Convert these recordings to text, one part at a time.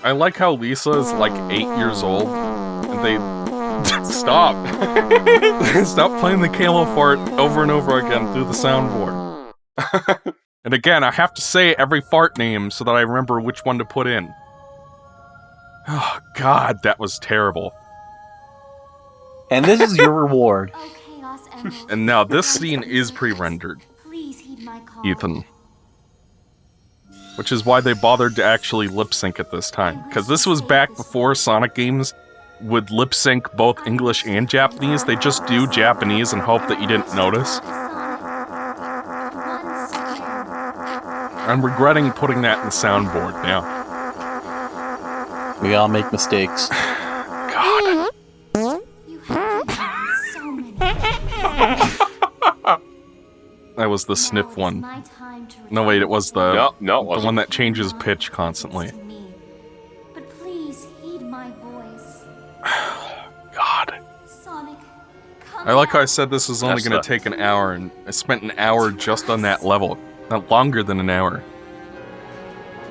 I like how Lisa is like 8 years old, and they... Stop! Stop playing the camel fart over and over again through the soundboard. And again, I have to say every fart name so that I remember which one to put in. Oh, God, that was terrible. And this is your reward. And now this scene is pre-rendered, Ethan. Which is why they bothered to actually lip-sync at this time. Because this was back before Sonic games would lip-sync both English and Japanese. They just do Japanese and hope that you didn't notice. I'm regretting putting that in the soundboard now. We all make mistakes. God. That was the sniff one. No, wait, it was the no, the one that changes pitch constantly. But please heed my voice. God. Sonic, I like how I said this was only going to take an hour, and I spent an hour just on that level. Not longer than an hour.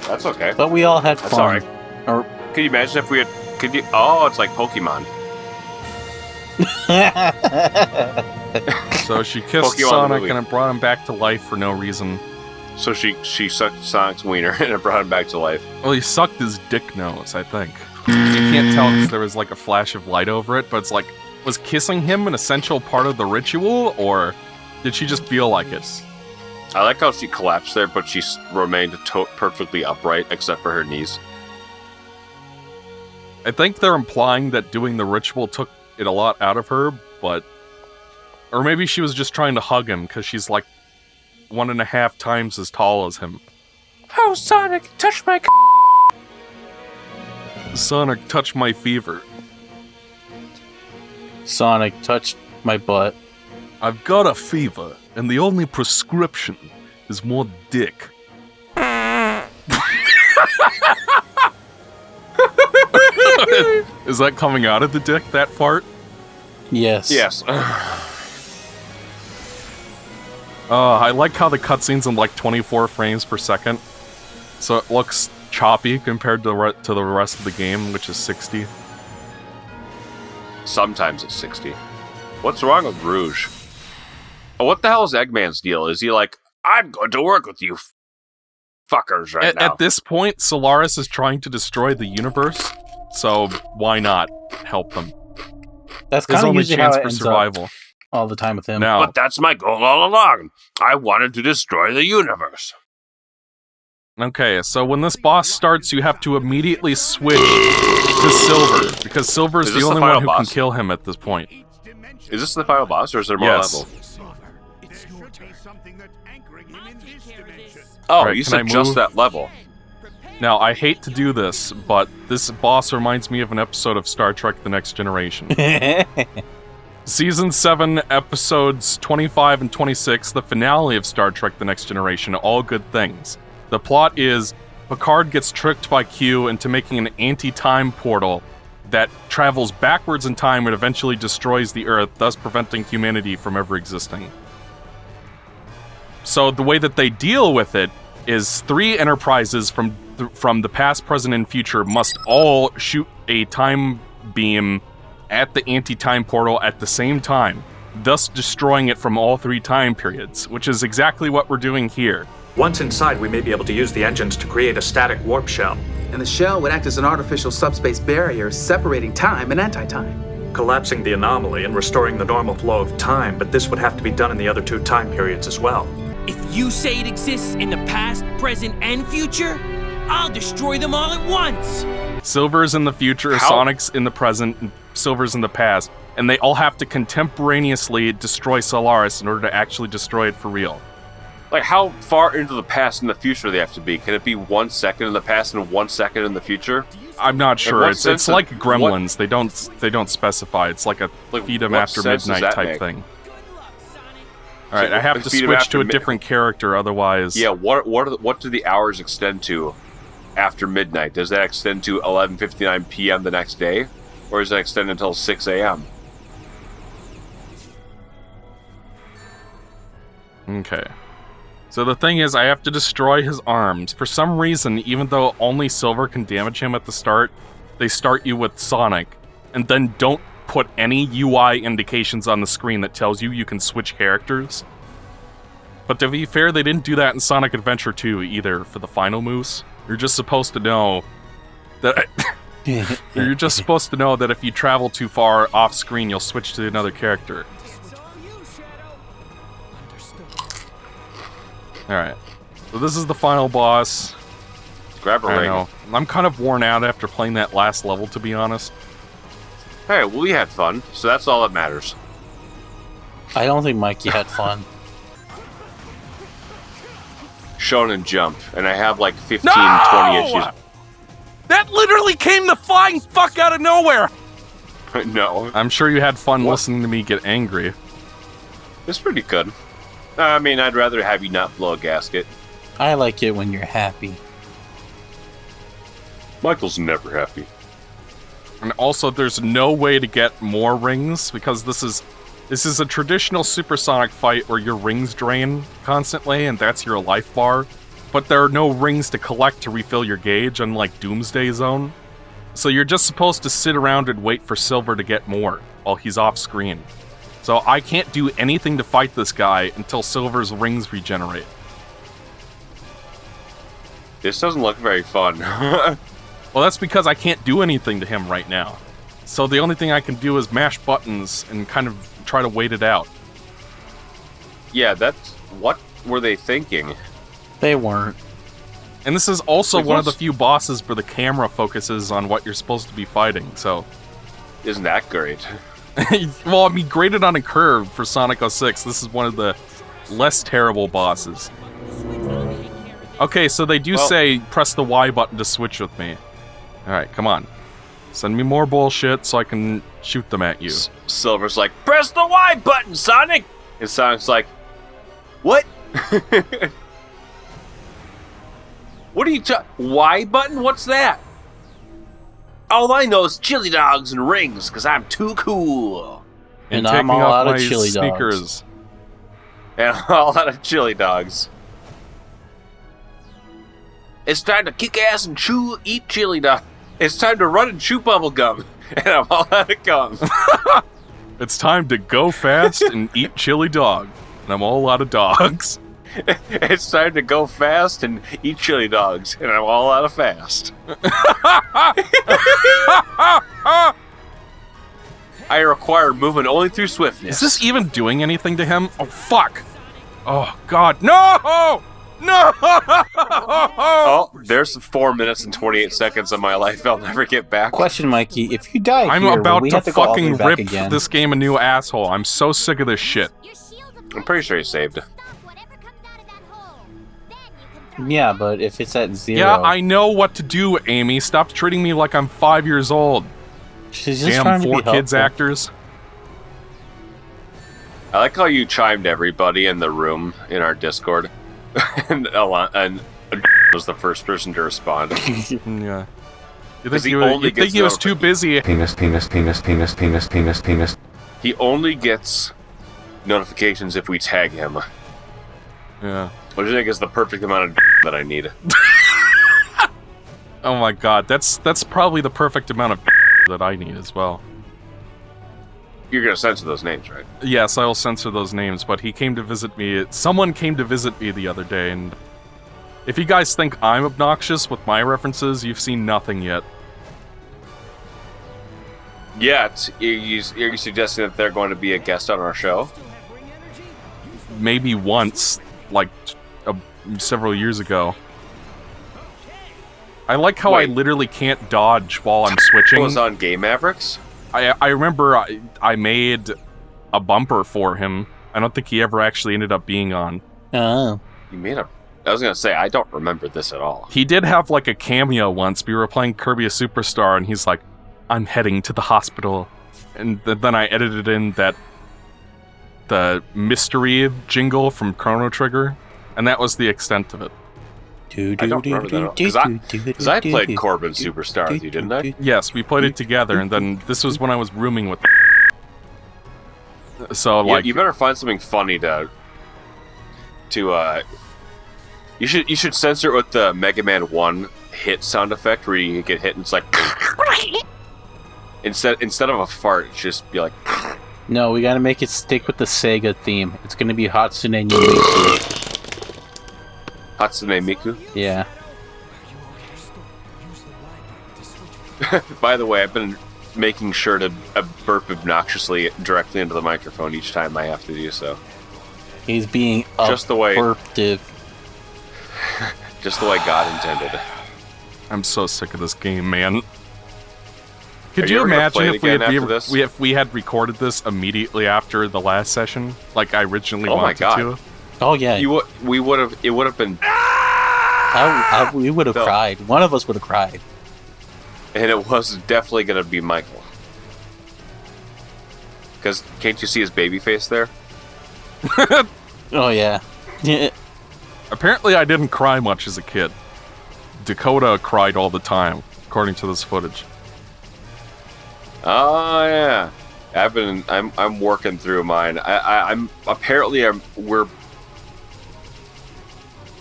That's okay. But we all had fun. That's alright. Or... Could you imagine if we had... Could you... Oh, it's like Pokemon. So she kissed Pokemon Sonic and it brought him back to life for no reason. So she sucked Sonic's wiener and it brought him back to life. Well, he sucked his dick nose, I think. You can't tell because there was like a flash of light over it, but it's like, was kissing him an essential part of the ritual, or did she just feel like it? I like how she collapsed there, but she remained perfectly upright except for her knees. I think they're implying that doing the ritual took it a lot out of her, but... Or maybe she was just trying to hug him, because she's like 1.5 times as tall as him. Oh, Sonic, touch my Sonic, touch my fever. Sonic, touch my butt. I've got a fever, and the only prescription is more dick. Is that coming out of the dick, that fart? Yes. Yes. I like how the cutscene's in like 24 frames per second. So it looks choppy compared to the rest of the game, which is 60. Sometimes it's 60. What's wrong with Rouge? Oh, what the hell is Eggman's deal? Is he like, I'm going to work with you fuckers right now? At this point, Solaris is trying to destroy the universe, so why not help them? That's his kind of only usually chance how it for ends survival. Up all the time with him. Now, but that's my goal all along. I wanted to destroy the universe. Okay, so when this boss starts, you have to immediately switch to Silver, because Silver is the only one who can kill him at this point. Is this the final boss, or is there more level? Oh, right, you said just that level. Now, I hate to do this, but this boss reminds me of an episode of Star Trek The Next Generation. Season 7, episodes 25 and 26, the finale of Star Trek The Next Generation, all good things. The plot is, Picard gets tricked by Q into making an anti-time portal that travels backwards in time and eventually destroys the Earth, thus preventing humanity from ever existing. So the way that they deal with it is 3 enterprises from the past, present, and future must all shoot a time beam at the anti-time portal at the same time, thus destroying it from all 3 time periods, which is exactly what we're doing here. Once inside, we may be able to use the engines to create a static warp shell. And the shell would act as an artificial subspace barrier separating time and anti-time. Collapsing the anomaly and restoring the normal flow of time, but this would have to be done in the other 2 time periods as well. If you say it exists in the past, present, and future, I'll destroy them all at once! Silver's in the future, Sonic's in the present, and Silver's in the past, and they all have to contemporaneously destroy Solaris in order to actually destroy it for real. Like, how far into the past and the future do they have to be? Can it be 1 second in the past and 1 second in the future? I'm not sure. It's like Gremlins. They don't specify. It's like a feed them after midnight type thing. All right, I have to switch to a different character, otherwise. Yeah, what do the hours extend to after midnight? Does that extend to 11:59 p.m. the next day, or does that extend until 6 a.m.? Okay. So the thing is, I have to destroy his arms. For some reason, even though only Silver can damage him at the start, they start you with Sonic, and then don't put any UI indications on the screen that tells you can switch characters. But to be fair, they didn't do that in Sonic Adventure 2 either for the final moves. You're just supposed to know that... You're just supposed to know that if you travel too far off screen, you'll switch to another character. Alright, so this is the final boss. Grab a ring. know. I'm kind of worn out after playing that last level, to be honest. Hey, well, we had fun, so that's all that matters. I don't think Mikey had fun. Shonen Jump, and I have like 15, No! 20 issues. That literally came the flying fuck out of nowhere! No. I'm sure you had fun listening to me get angry. It's pretty good. I mean, I'd rather have you not blow a gasket. I like it when you're happy. Michael's never happy. And also, there's no way to get more rings, because this is a traditional supersonic fight where your rings drain constantly, and that's your life bar. But there are no rings to collect to refill your gauge, unlike Doomsday Zone. So you're just supposed to sit around and wait for Silver to get more while he's off screen. So I can't do anything to fight this guy until Silver's rings regenerate. This doesn't look very fun. Well, that's because I can't do anything to him right now. So the only thing I can do is mash buttons and kind of try to wait it out. Yeah, that's... What were they thinking? They weren't. And this is also Like, one of the what's- few bosses where the camera focuses on what you're supposed to be fighting, so... Isn't that great? Well, I mean, graded on a curve for Sonic 06, this is one of the less terrible bosses. Okay, so they do say press the Y button to switch with me. Alright, come on. Send me more bullshit so I can shoot them at you. Silver's like, press the Y button, Sonic! And Sonic's like, what? What are you Y button? What's that? All I know is chili dogs and rings, because I'm too cool. And taking I'm all off out of my chili dogs. sneakers. And I'm all out of chili dogs. It's time to kick ass and eat chili dog. It's time to run and chew bubble gum. And I'm all out of gum. It's time to go fast and eat chili dog. And I'm all out of dogs. It's time to go fast and eat chili dogs. And I'm all out of fast. I require movement only through swiftness. Is this even doing anything to him? Oh, fuck. Oh, God. No! No! Oh, there's 4 minutes and 28 seconds of my life I'll never get back. Question, Mikey. If you die I'm here, about we to have to go all the way fucking back rip again. this game a new asshole. I'm so sick of this shit. I'm pretty sure he saved. Yeah, but if it's at 0... Yeah, I know what to do, Amy. Stop treating me like I'm 5 years old. She's just Damn, trying to 4 be kids helpful. actors. I like how you chimed everybody in the room in our Discord. and was the first person to respond. Yeah. You Because think he he only was gets too busy? Penis, penis, penis, penis, penis, penis, penis. He only gets notifications if we tag him. Yeah. Which I think is the perfect amount of that I need. Oh my god, that's probably the perfect amount of that I need as well. You're gonna censor those names, right? Yes, I will censor those names, but he came to visit me. Someone came to visit me the other day, and if you guys think I'm obnoxious with my references, you've seen nothing yet. Yet, are you suggesting that they're going to be a guest on our show? Maybe once, like several years ago. I like how I Wait. literally can't dodge while I'm switching. It was on Game Mavericks? I remember I made a bumper for him. I don't think he ever actually ended up being on. Oh. You made a... I was gonna say, I don't remember this at all. He did have like a cameo once. We were playing Kirby a Superstar, and he's like, "I'm heading to the hospital," and then I edited in the mystery jingle from Chrono Trigger, and that was the extent of it. I don't remember that at all. Because I played Corbin Superstar with you, didn't I? Yes, we played it together, and then this was when I was rooming with. So Yeah, like, you better find something funny to You should censor it with the Mega Man 1 hit sound effect where you get hit and it's like instead of a fart, it just be like. No, we gotta make it stick with the Sega theme. It's gonna be Hatsune Miku. Hatsune Miku? Yeah. By the way, I've been making sure to burp obnoxiously directly into the microphone each time I have to do so. He's being just the way just the way God intended. I'm so sick of this game, man. Could you you ever gonna imagine play it if we again had after this? if we had recorded this immediately after the last session, like I originally wanted to? Oh yeah. It would have been. We would have cried. One of us would have cried. And it was definitely going to be Michael. Because can't you see his baby face there? Oh yeah. Apparently, I didn't cry much as a kid. Dakota cried all the time, according to this footage. Oh yeah, I'm working through mine.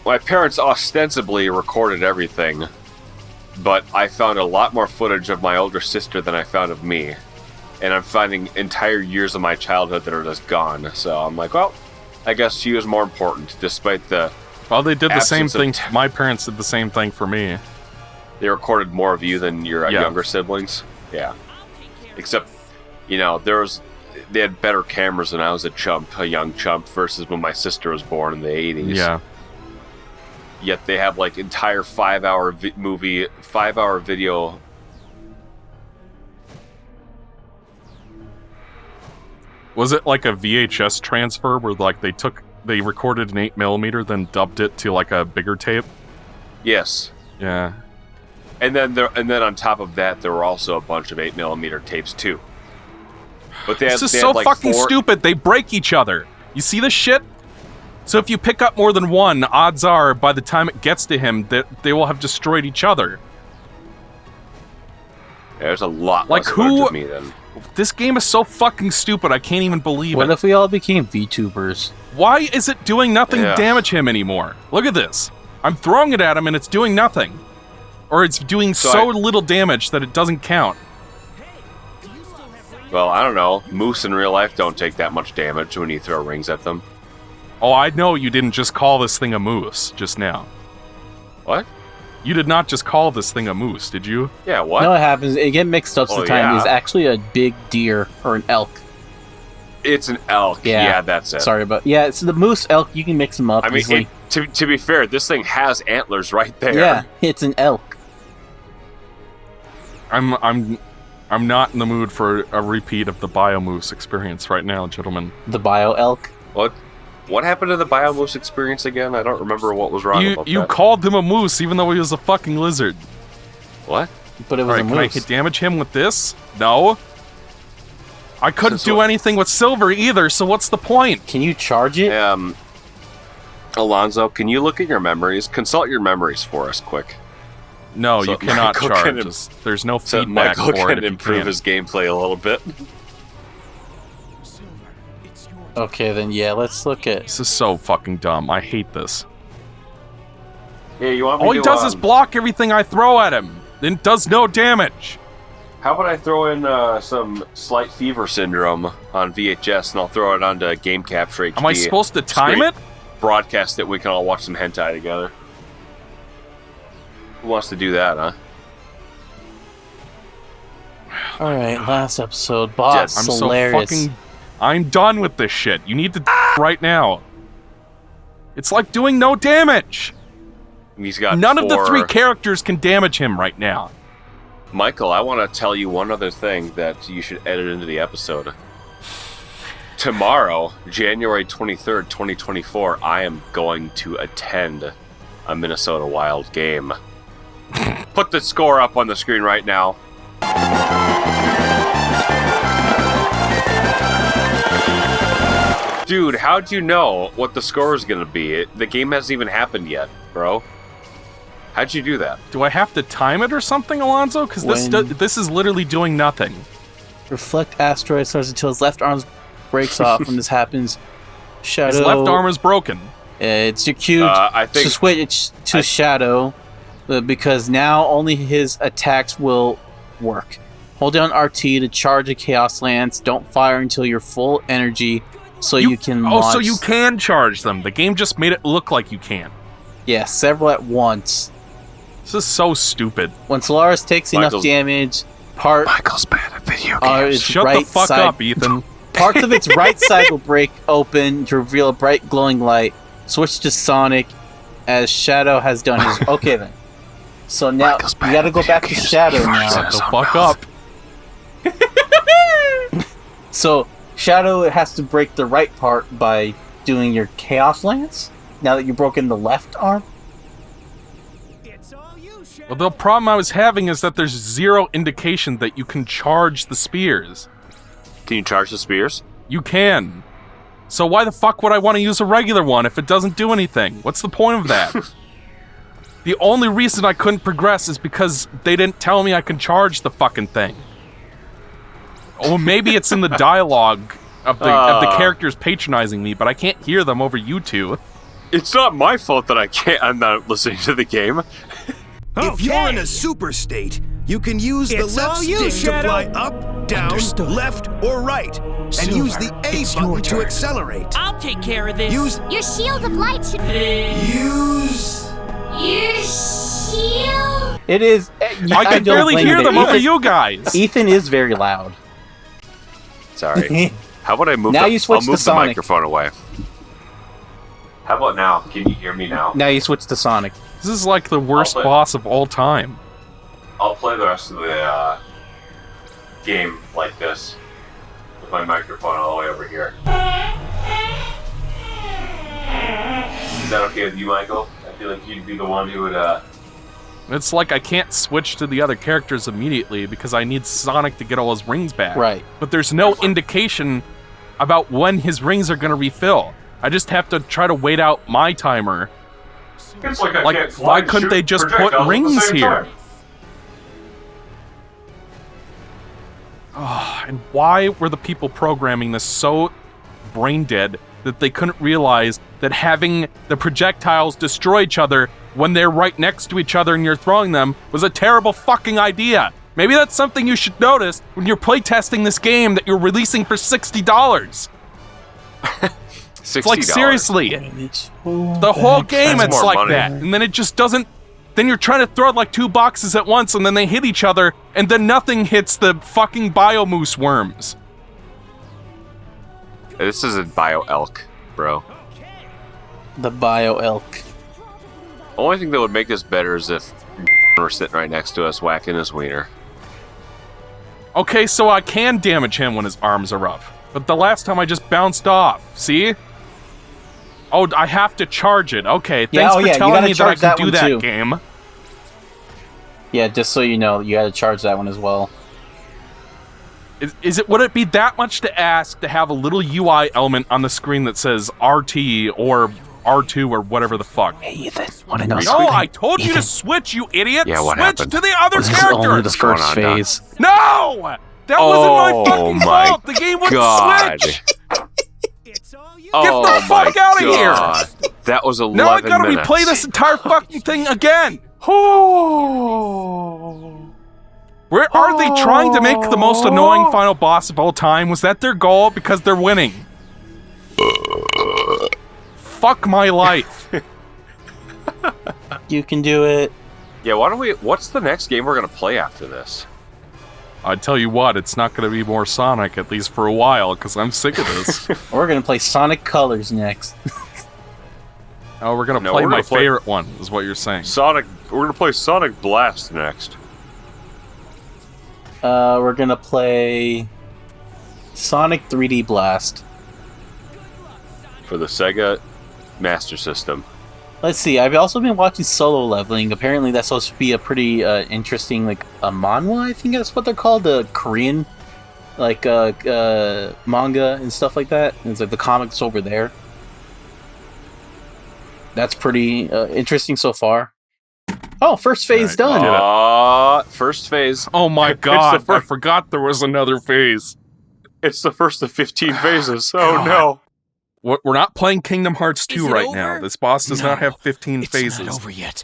My parents ostensibly recorded everything, but I found a lot more footage of my older sister than I found of me, and I'm finding entire years of my childhood that are just gone. So I'm like, well, I guess she was more important, despite the. Well, they did the same thing. My parents did the same thing for me. They recorded more of you than your younger siblings. Yeah. Except, they had better cameras when I was a young chump, versus when my sister was born in the 80s. Yeah. Yet they have like entire 5-hour movie, 5-hour video. Was it like a VHS transfer where like they recorded an 8mm, then dubbed it to like a bigger tape? Yes. Yeah. And then on top of that, there were also a bunch of 8mm tapes too. But this is so fucking stupid. They break each other. You see this shit? So if you pick up more than one, odds are by the time it gets to him, that they will have destroyed each other. Yeah, there's a lot like less who? Of me then. This game is so fucking stupid. I can't even believe it. What if we all became VTubers? Why is it doing nothing to damage him anymore? Look at this. I'm throwing it at him and it's doing nothing. Or it's doing so little damage that it doesn't count. Well, I don't know. Moose in real life don't take that much damage when you throw rings at them. Oh, I know you didn't just call this thing a moose just now. What? You did not just call this thing a moose, did you? Yeah, what? No, it happens. It gets mixed up sometimes. Yeah. It's actually a big deer or an elk. It's an elk. Yeah, that's it. Sorry about. Yeah, it's the moose elk. You can mix them up. I mean, to be fair, this thing has antlers right there. Yeah, it's an elk. I'm not in the mood for a repeat of the Biomoose experience right now, gentlemen. The Bio Elk? What happened to the Biomoose experience again? I don't remember what was wrong about that. You called him a moose even though he was a fucking lizard. What? But it was a moose. Can I damage him with this? No. I couldn't do anything with silver either, so what's the point? Can you charge it? Alonzo, can you look at your memories? Consult your memories for us, quick. No, you cannot charge. There's no feedback Michael for it. Can improve his gameplay a little bit. Okay, then let's look at. This is so fucking dumb. I hate this. Yeah, you want me All he does is block everything I throw at him. It does no damage. How about I throw in some Slight Fever Syndrome on VHS, and I'll throw it onto Game Capture HD. Am I supposed to time it? Broadcast it. We can all watch some hentai together. Who wants to do that, huh? Alright, last episode. Boss, hilarious. I'm done with this shit. You need to right now. It's like doing no damage. He's got None of the 3 characters can damage him right now. Michael, I want to tell you one other thing that you should edit into the episode. Tomorrow, January 23rd, 2024, I am going to attend a Minnesota Wild game. Put the score up on the screen right now. Dude, how'd you know what the score is going to be? The game hasn't even happened yet, bro. How'd you do that? Do I have to time it or something, Alonzo? Because this is literally doing nothing. Reflect asteroid starts until his left arm breaks off when this happens. Shadow. His left arm is broken. It's your cue I think to switch to Shadow, because now only his attacks will work. Hold down RT to charge a Chaos Lance. Don't fire until you're full energy, so you can launch... so you can charge them. The game just made it look like you can. Yeah, several at once. This is so stupid. When Polaris takes enough damage, Michael's bad at video games. Shut the fuck up, Ethan. Parts of its right side will break open to reveal a bright glowing light. Switch to Sonic, as Shadow has done his... Okay, then. So now, you gotta go back to Shadow now. Shut the fuck up. So, Shadow has to break the right part by doing your Chaos Lance, now that you've broken the left arm. Well, the problem I was having is that there's zero indication that you can charge the spears. Can you charge the spears? You can. So why the fuck would I want to use a regular one if it doesn't do anything? What's the point of that? The only reason I couldn't progress is because they didn't tell me I can charge the fucking thing. Or maybe it's in the dialogue of the characters patronizing me, but I can't hear them over YouTube. It's not my fault that I'm not listening to the game. If you're in a super state, you can use the left stick to fly up, down, left, or right, and use the A button to accelerate. I'll take care of this. Use Your shield of light should... use Your shield... It is... I can barely hear them over you guys. Ethan is very loud. Sorry. How about I move Now you switch I'll move to the Sonic. microphone away. How about now? Can you hear me now? Now you switch to Sonic. This is like the worst boss of all time. I'll play the rest of the game like this, with my microphone all the way over here. Is that okay with you, Michael? I feel like you'd be the one who would, It's like I can't switch to the other characters immediately because I need Sonic to get all his rings back. Right. But there's no indication about when his rings are going to refill. I just have to try to wait out my timer. It's like I can't fly why and couldn't shoot they just put projectiles at the rings same here? time. And why were the people programming this so brain dead that they couldn't realize that having the projectiles destroy each other when they're right next to each other and you're throwing them was a terrible fucking idea? Maybe that's something you should notice when you're playtesting this game that you're releasing for $60. It's like, seriously, the whole game That's it's more like money. that. And then it just doesn't... Then you're trying to throw like two boxes at once and then they hit each other and then nothing hits the fucking Biomoose worms. This isn't Bio Elk, bro. The Bio Elk. Only thing that would make this better is if were sitting right next to us whacking his wiener. Okay, so I can damage him when his arms are up. But the last time I just bounced off. See? Oh, I have to charge it. Okay, thanks for telling me that I can do that, game. Yeah, just so you know, you gotta charge that one as well. Would it be that much to ask to have a little UI element on the screen that says RT or R2 or whatever the fuck? Hey, Ethan, wanna know No, something? I told you to switch, you idiot! Yeah, what Switch happened? to the other This is characters! only the first phase. No! That wasn't my fucking my fault! The game wouldn't God. switch! Oh Get the fuck my out of God. here! That was 11 Now I gotta minutes. replay this entire fucking thing again! Where are they trying to make the most annoying final boss of all time? Was that their goal? Because they're winning. Fuck my life. You can do it. Yeah, why don't we... What's the next game we're gonna play after this? I tell you what, it's not gonna be more Sonic, at least for a while, because I'm sick of this. We're gonna play Sonic Colors next. Oh, we're gonna No, play we're my gonna play- favorite one, is what you're saying. Sonic... We're gonna play Sonic Blast next. We're gonna play Sonic 3D Blast. For the Sega Master System. Let's see, I've also been watching Solo Leveling. Apparently that's supposed to be a pretty interesting, like, a manhwa, I think that's what they're called, the Korean, like, manga and stuff like that. And it's like the comics over there. That's pretty interesting so far. Oh, first phase done! First phase. Oh my It's god, the I forgot there was another phase. It's the first of 15 phases. Oh no. We're not playing Kingdom Hearts 2 Is it right over? now. This boss does not have 15 it's phases. not over yet.